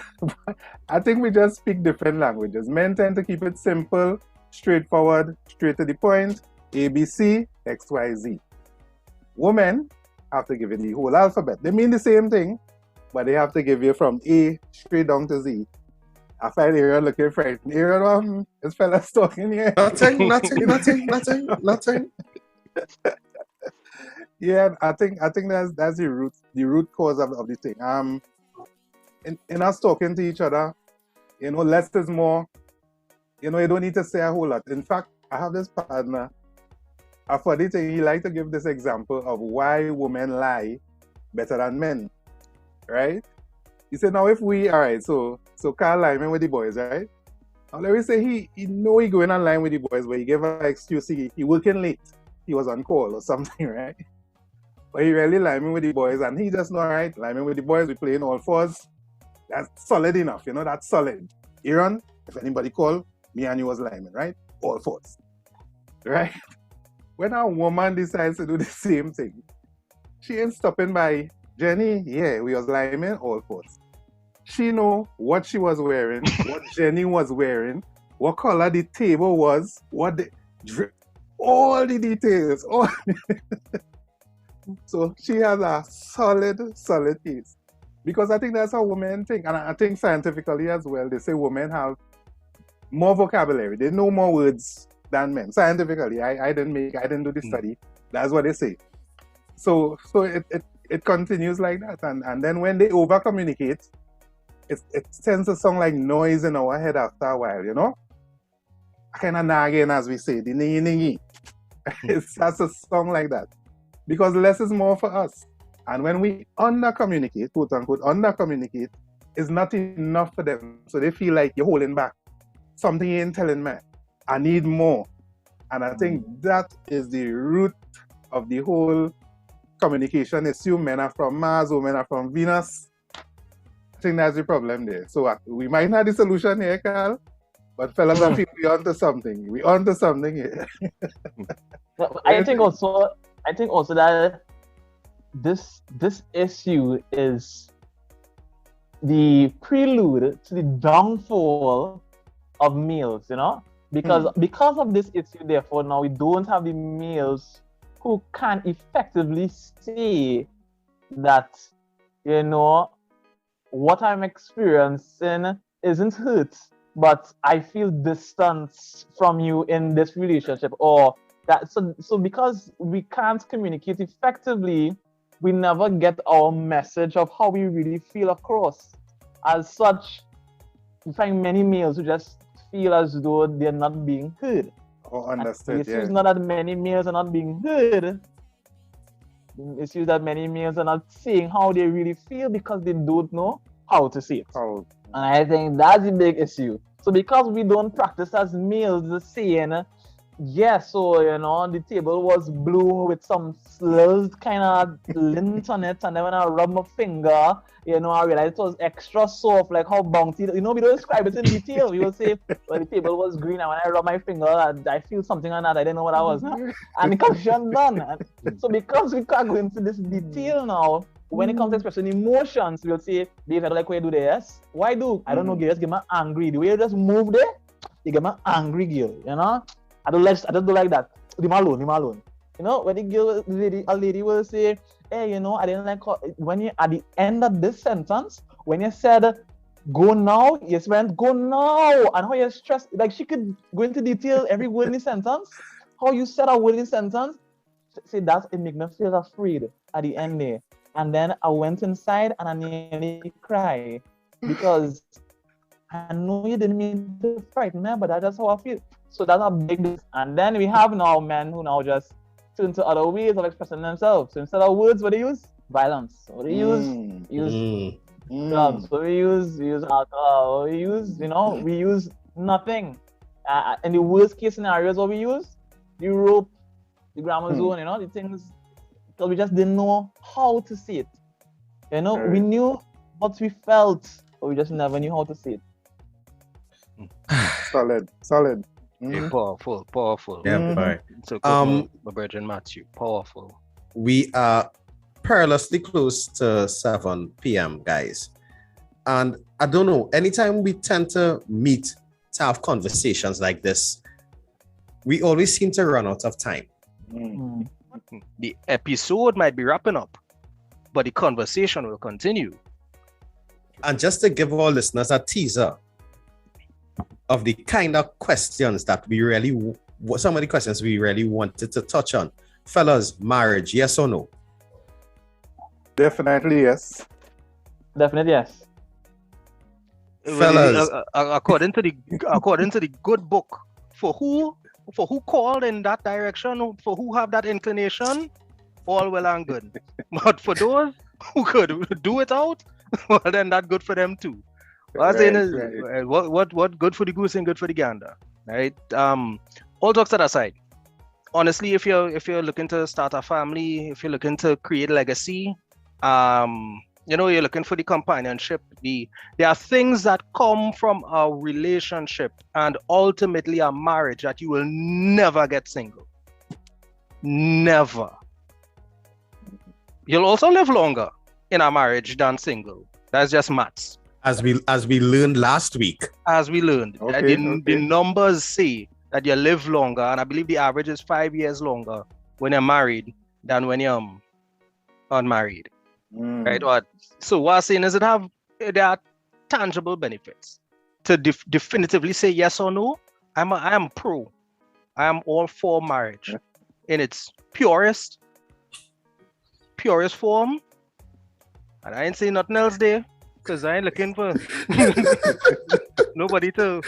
S4: I think we just speak different languages. Men tend to keep it simple, straightforward, straight to the point, ABC, XYZ. Women have to give you the whole alphabet. They mean the same thing, but they have to give you from A straight down to Z. I find Aaron looking frightened. Aaron, this fella's talking here.
S2: Nothing.
S4: Yeah, I think that's the root cause of the thing. In us talking to each other, you know, less is more. You know, you don't need to say a whole lot. In fact, I have this partner. A funny thing, he likes to give this example of why women lie better than men, right? He said, now if we, all right, so Carl lying with the boys, right? Now, let me say he know he going online with the boys, but he gave an excuse. He working late. He was on call or something, right? But he really liming with the boys, and he just know, right? Liming with the boys, we playing all fours. That's solid enough, that's solid. Aaron, if anybody call, me and you was liming, right? All fours, right? When a woman decides to do the same thing, she ain't stopping by, Jenny, yeah, we was liming all fours. She know what she was wearing, what Jenny was wearing, what color the table was, all the details. So she has a solid case. Because I think that's how women think. And I think scientifically as well, they say women have more vocabulary. They know more words than men. Scientifically, I didn't do the study. That's what they say. So it continues like that. And then when they over communicate, it tends to sound like noise in our head after a while, kind of nagging, as we say, the ningy. It starts to sound like that. Because less is more for us. And when we under-communicate, quote-unquote, under-communicate, it's not enough for them. So they feel like you're holding back. Something you ain't telling me. I need more. And I think that is the root of the whole communication issue. Men are from Mars, women are from Venus. I think that's the problem there. So we might not have the solution here, Carl, but fellas, I feel we're onto something. We're onto something here.
S5: I think also that this issue is the prelude to the downfall of males, because of this issue. Therefore, now we don't have the males who can effectively say that, what I'm experiencing isn't hurt, but I feel distance from you in this relationship, or that. So because we can't communicate effectively, we never get our message of how we really feel across. As such, we find many males who just feel as though they're not being heard.
S4: Oh, understood.
S5: The issue is not that many males are not being heard. The issue is that many males are not saying how they really feel because they don't know how to say it.
S4: Oh.
S5: And I think that's the big issue. So because we don't practice as males the saying, so the table was blue with some little kind of lint on it, and then when I rubbed my finger, I realized it was extra soft, like how bouncy. We don't describe it in detail. We will say, well, the table was green, and when I rubbed my finger, I feel something on that. I didn't know what that was, and the confusion done. So because we can't go into this detail now, when it comes to expressing emotions, we'll say, Dave, I don't like what you do this. Why do? I don't know, girl. Just get me angry. The way you just move there, you get me angry, girl. I don't like that. Leave me alone. When a lady will say, hey, I didn't like when you at the end of this sentence, when you said go now, you went go now, and how you're stressed, like she could go into detail every word in the sentence, how you said a word in the sentence. Say that it make me feel afraid at the end there. And then I went inside and I nearly cried because I know you didn't mean to frighten me, but that's how I feel. So that's a big. And then we have now men who now just turn to other ways of expressing themselves. So instead of words, what they use? Violence. What they use drugs. So we use alcohol. We use nothing. In the worst case scenarios, what we use? The rope, the grammar zone, the things, because we just didn't know how to say it. We knew what we felt, but we just never knew how to say it.
S4: Solid.
S3: Powerful.
S2: Yeah, right.
S3: So, my brethren Matthew, powerful.
S2: We are perilously close to 7 p.m., guys. And I don't know, anytime we tend to meet to have conversations like this, we always seem to run out of time.
S3: The episode might be wrapping up, but the conversation will continue.
S2: And just to give our listeners a teaser of the kind of questions that some of the questions we really wanted to touch on. Fellas, marriage, yes or no?
S4: Definitely yes.
S5: Definitely yes.
S2: Fellas,
S3: according to the good book, for who called in that direction, for who have that inclination, all well and good. But for those who could do it out, well then that's good for them too. What I'm saying is,
S4: Right.
S3: what good for the goose and good for the gander, right? All jokes aside, honestly, if you're looking to start a family, if you're looking to create a legacy, you're looking for the companionship. There are things that come from a relationship and ultimately a marriage that you will never get single. Never. You'll also live longer in a marriage than single. That's just maths.
S2: As we learned last week.
S3: As we learned, the numbers say that you live longer, and I believe the average is 5 years longer when you're married than when you're unmarried. Right? So what I'm saying is there are tangible benefits. To definitively say yes or no, I am pro. I am all for marriage in its purest form. And I ain't saying nothing else there, because I ain't looking for nobody to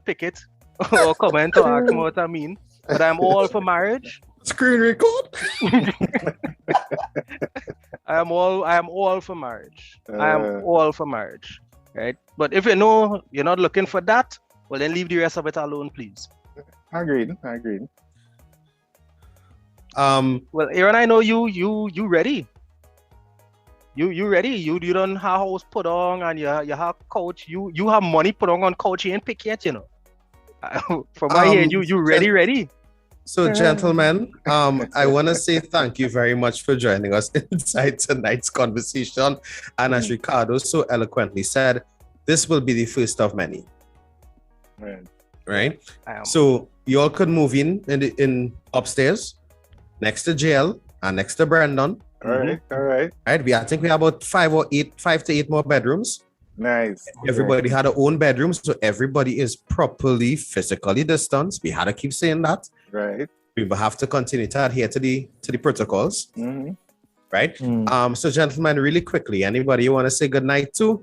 S3: pick it or comment or ask me what I mean. But I'm all for marriage.
S2: Screen record.
S3: I am all for marriage. I am all for marriage. Right? But if you know you're not looking for that, well then leave the rest of it alone, please.
S4: Agreed.
S3: Well, Aaron, I know you ready. You ready? You don't have house put on and you have couch. You have money put on couch. You ain't pick yet, you know. From my hearing, you ready.
S2: So, gentlemen, I want to say thank you very much for joining us inside tonight's conversation. And as Ricardo so eloquently said, this will be the first of many. Right? So you all could move in upstairs, next to jail and next to Brandon.
S4: All right.
S2: Right. I think we have about 5 to 8 more bedrooms.
S4: Nice.
S2: Everybody had their own bedroom, so everybody is properly physically distanced. We had to keep saying that.
S4: Right.
S2: We will have to continue to adhere to the protocols. Right. So gentlemen, really quickly, anybody you want to say good night to?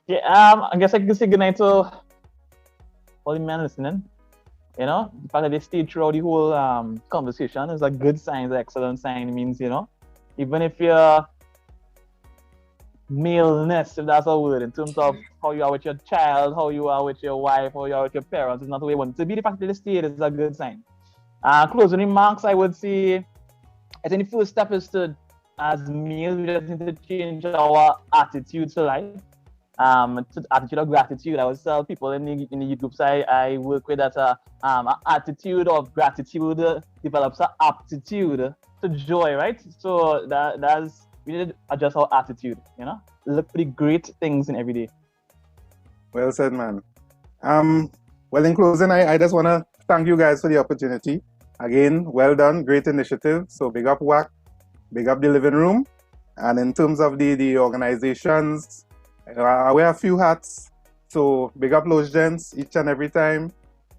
S5: Yeah, I guess I can say good night to all the men listening. You know, the fact that they stayed throughout the whole conversation is a good sign, it's an excellent sign. It means, you know, even if you're maleness, if that's a word, in terms of how you are with your child, how you are with your wife, how you are with your parents, it's not the way you want it to be. The fact that they stayed is a good sign. Closing remarks, I would say, I think the first step is to, as males, we just need to change our attitude to life. To attitude of gratitude. I would tell people in the youth groups I work with that an attitude of gratitude develops an aptitude to joy, right? So that's we need to adjust our attitude, you know? Look for the great things in every day.
S4: Well said, man. Well, in closing, I just want to thank you guys for the opportunity. Again, well done, great initiative. So big up WAC, big up the living room. And in terms of the organizations, I wear a few hats. So big up Los Gens each and every time.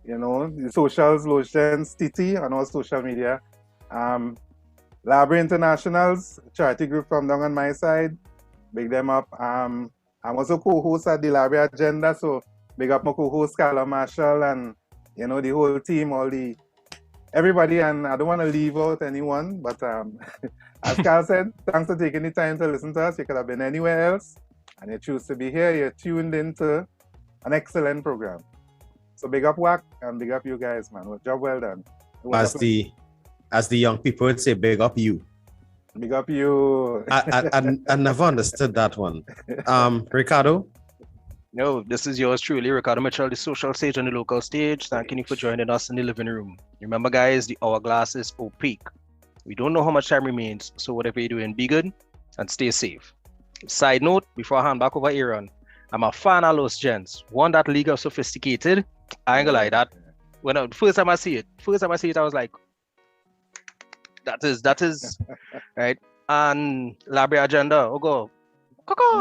S4: You know, the socials, Los Gens, TT on all social media. Library Internationals, charity group from down on my side. Big them up. I'm also co-host at the Library Agenda, so big up my co-host Carl Marshall and, you know, the whole team, everybody, and I don't want to leave out anyone, but as Carl said, thanks for taking the time to listen to us. You could have been anywhere else, and you choose to be here. You're tuned into an excellent program. So big up WAC and big up you guys, man. Job well done.
S2: As the young people would say, big up you.
S4: Big up you.
S2: I never understood that one. Ricardo?
S3: No, this is yours truly, Ricardo Mitchell, the social stage on the local stage. Thanking you for joining us in the living room. Remember, guys, the hourglass is opaque. We don't know how much time remains, so whatever you're doing, be good and stay safe. Side note, before I hand back over Aaron, I'm a fan of Los Gens. One, that League of Sophisticated. I ain't gonna lie, that when first time I see it, I was like, that is right. And Library Agenda,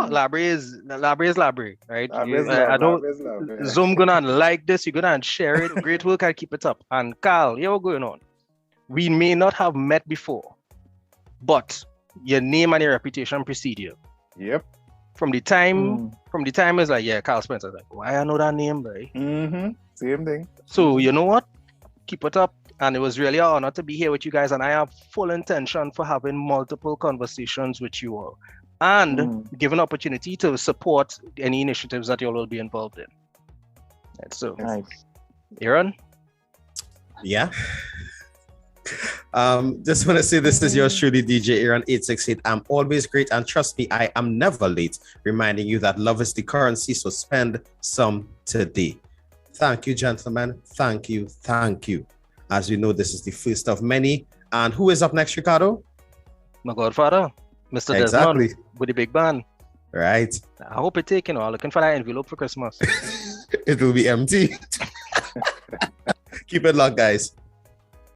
S3: Library is library, right? I don't Zoom gonna like this, you're gonna share it. Great work, I keep it up. And Carl, what's going on? We may not have met before, but your name and your reputation precede you.
S4: Yep.
S3: From the time it's like, yeah, Carl Spence. I was like, why I know that name, boy?
S4: Same thing.
S3: So you know what? Keep it up. And it was really an honor to be here with you guys. And I have full intention for having multiple conversations with you all. and given opportunity to support any initiatives that you all will be involved in. Right, so,
S5: Nice.
S3: Aaron?
S2: Yeah. Just want to say this is yours truly, DJ Aaron 868. I'm always great, and trust me, I am never late. Reminding you that love is the currency, so spend some today. Thank you, gentlemen. Thank you. Thank you. As you know, this is the first of many. And who is up next, Ricardo?
S3: My godfather, Mr.
S2: Exactly.
S3: Desmond, with the big band.
S2: Right.
S3: I hope it taken all. Looking for that envelope for Christmas.
S2: It will be empty. Keep it locked, guys.